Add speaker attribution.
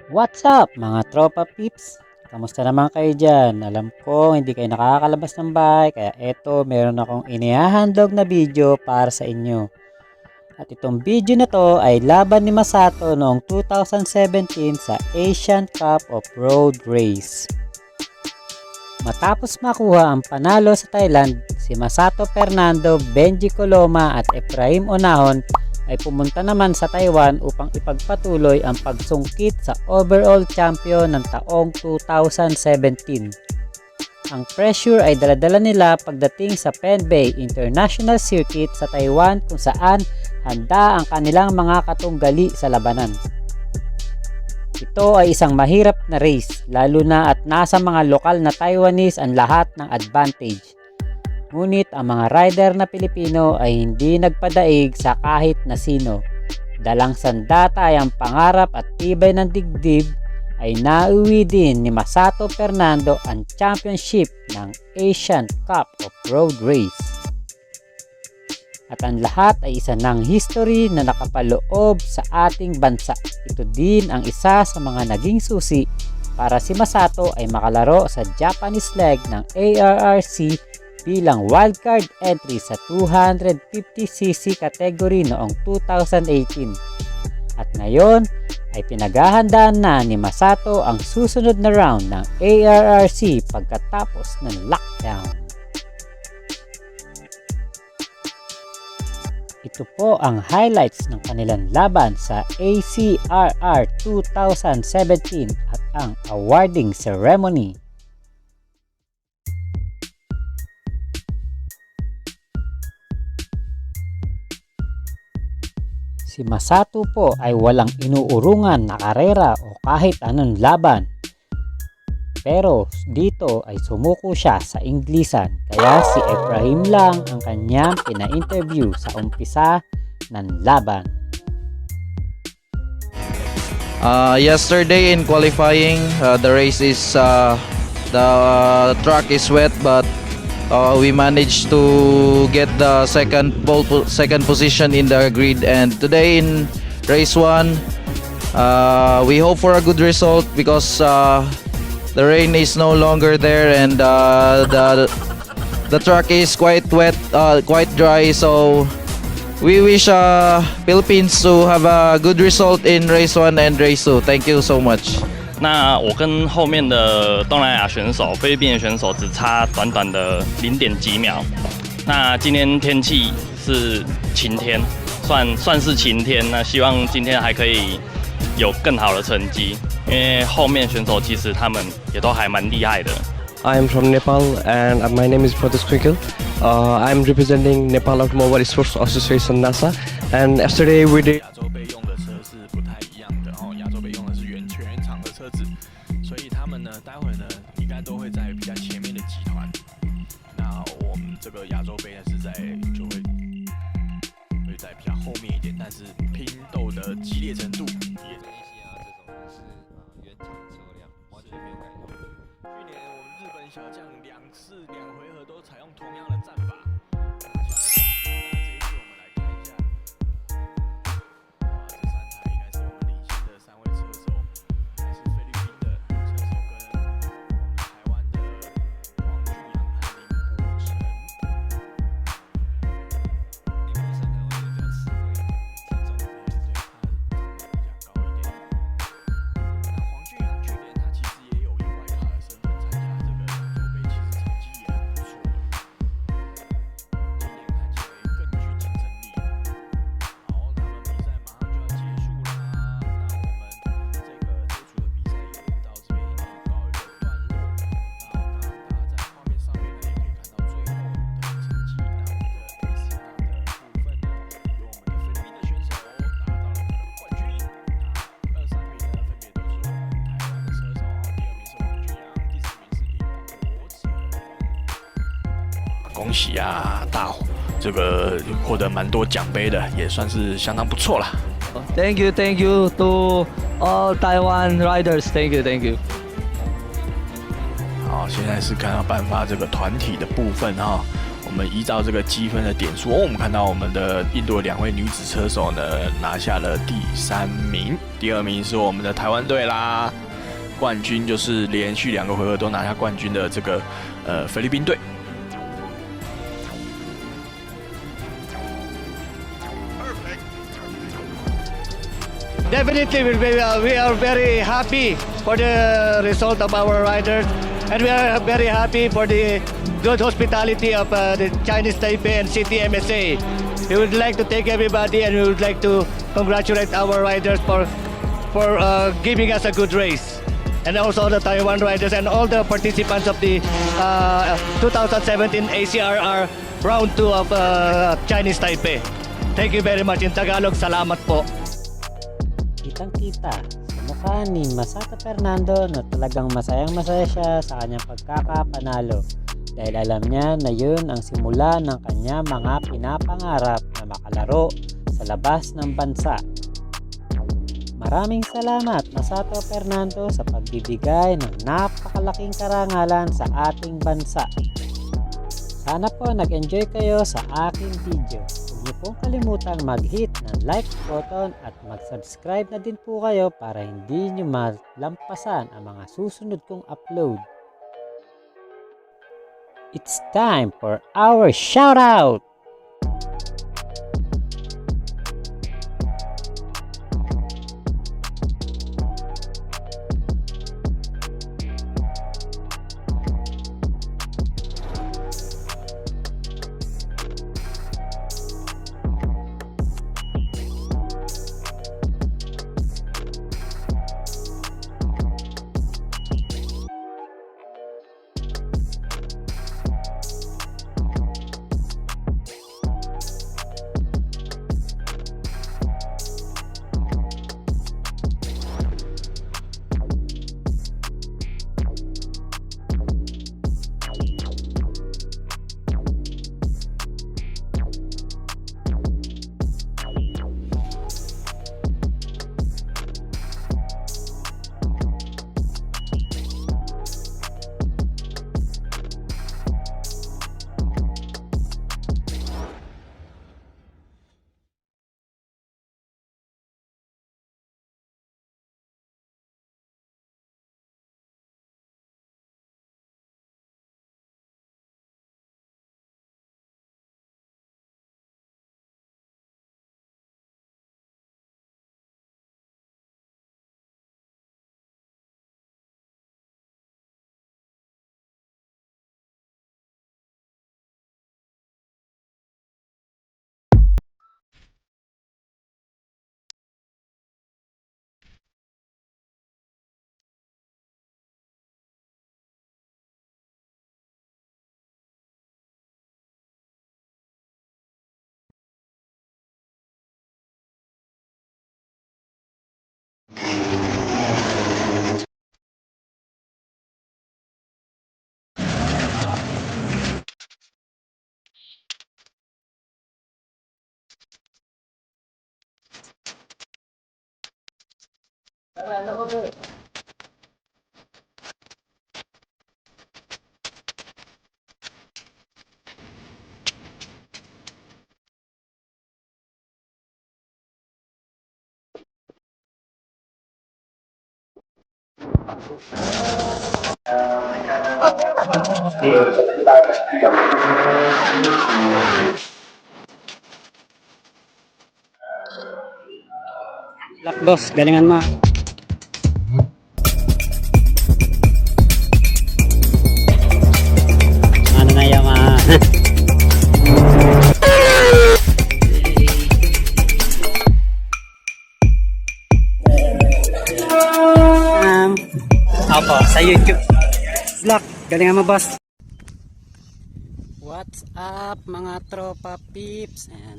Speaker 1: What's up mga tropa peeps? Kamusta naman kayo dyan? Alam ko hindi kayo nakakalabas ng bahay kaya eto meron akong inihahandog na video para sa inyo. At itong video na to ay laban ni Masato noong 2017 sa Asian Cup of Road Race. Matapos makuha ang panalo sa Thailand, si Masato Fernando, Benji Coloma at Efraim Onahon ay pumunta naman sa Taiwan upang ipagpatuloy ang pagsungkit sa overall champion ng taong 2017. Ang pressure ay daladala nila pagdating sa Penbei International Circuit sa Taiwan kung saan handa ang kanilang mga katunggali sa labanan. Ito ay isang mahirap na race lalo na at nasa mga lokal na Taiwanese ang lahat ng advantage. Ngunit ang mga rider na Pilipino ay hindi nagpadaig sa kahit na sino. Dalang sandata ay ang pangarap at tibay ng digdib ay nauwi din ni Masato Fernando ang championship ng Asian Cup of Road Race. At ang lahat ay isa ng history na nakapaloob sa ating bansa. Ito din ang isa sa mga naging susi para si Masato ay makalaro sa Japanese leg ng ARRC bilang wildcard entry sa 250cc category noong 2018. At ngayon ay pinaghahandaan na ni Masato ang susunod na round ng ARRC pagkatapos ng lockdown. Ito po ang highlights ng kanilang laban sa ACRR 2017 at ang awarding ceremony. Si Masato po ay walang inuurungan na karera o kahit anong laban. Pero dito ay sumuko siya sa Inglisan kaya si Efraim lang ang kanyang pina-interview sa umpisa ng laban.
Speaker 2: Yesterday in qualifying, the race is the track is wet, but we managed to get the second position in the grid, and today in race 1 we hope for a good result because the rain is no longer there, and the track is quite wet, quite dry, so we wish Philippines to have a good result in race 1 and race 2. Thank you so much.
Speaker 3: 那我跟后面的东南亚选手、菲律宾的选手只差短短的0点几秒。那今天天气是晴天，算是晴天。那希望今天还可以有更好的成绩，因为后面选手其实他们也都还蛮厉害的。
Speaker 4: I am from Nepal and my name is Pradesh Quinkle. I am representing Nepal Automobile Sports Association NASA, and yesterday we did.
Speaker 5: 亚洲杯用的车是不太一样的哦，亚洲杯用的是全原厂的车子，所以他们呢，待会呢应该都会在比较前面的集团。那我们这个亚洲杯呢是会在比较后面一点，但是拼斗的激烈程度也。这种是原厂车辆，完全没有改动。去年我们日本小将2回合都采用同样的战法。 恭喜啊，这个获得蛮多奖杯的，也算是相当不错啦。
Speaker 6: Thank you to all Taiwan riders. Thank you.
Speaker 5: 好，现在是看到颁发这个团体的部分哈，我们依照这个积分的点数，我们看到我们的印度的2位女子车手呢拿下了第3名，第2名是我们的台湾队啦，冠军就是连续2个回合都拿下冠军的这个菲律宾队。
Speaker 7: Definitely, we are very happy for the result of our riders, and we are very happy for the good hospitality of the Chinese Taipei and City MSA. We would like to thank everybody, and we would like to congratulate our riders for giving us a good race, and also the Taiwan riders and all the participants of the 2017 ACRR Round 2 of Chinese Taipei. Thank you very much. In Tagalog, salamat po.
Speaker 1: Kitang-kita sa mukha ni Masato Fernando na talagang masayang-masaya siya sa kanyang pagkakapanalo dahil alam niya na yun ang simula ng kanya mga pinapangarap na makalaro sa labas ng bansa. Maraming salamat Masato Fernando sa pagbibigay ng napakalaking karangalan sa ating bansa. Sana po nag-enjoy kayo sa aking video. Huwag niyo pong kalimutang mag-hit ng like button at mag-subscribe na din po kayo para hindi niyo malampasan ang mga susunod kong upload. It's time for our shoutout!
Speaker 8: Black boss, galingan mo. Ano na yung Opo, sa YouTube. Black, galingan mo boss. What's up mga tropa peeps? And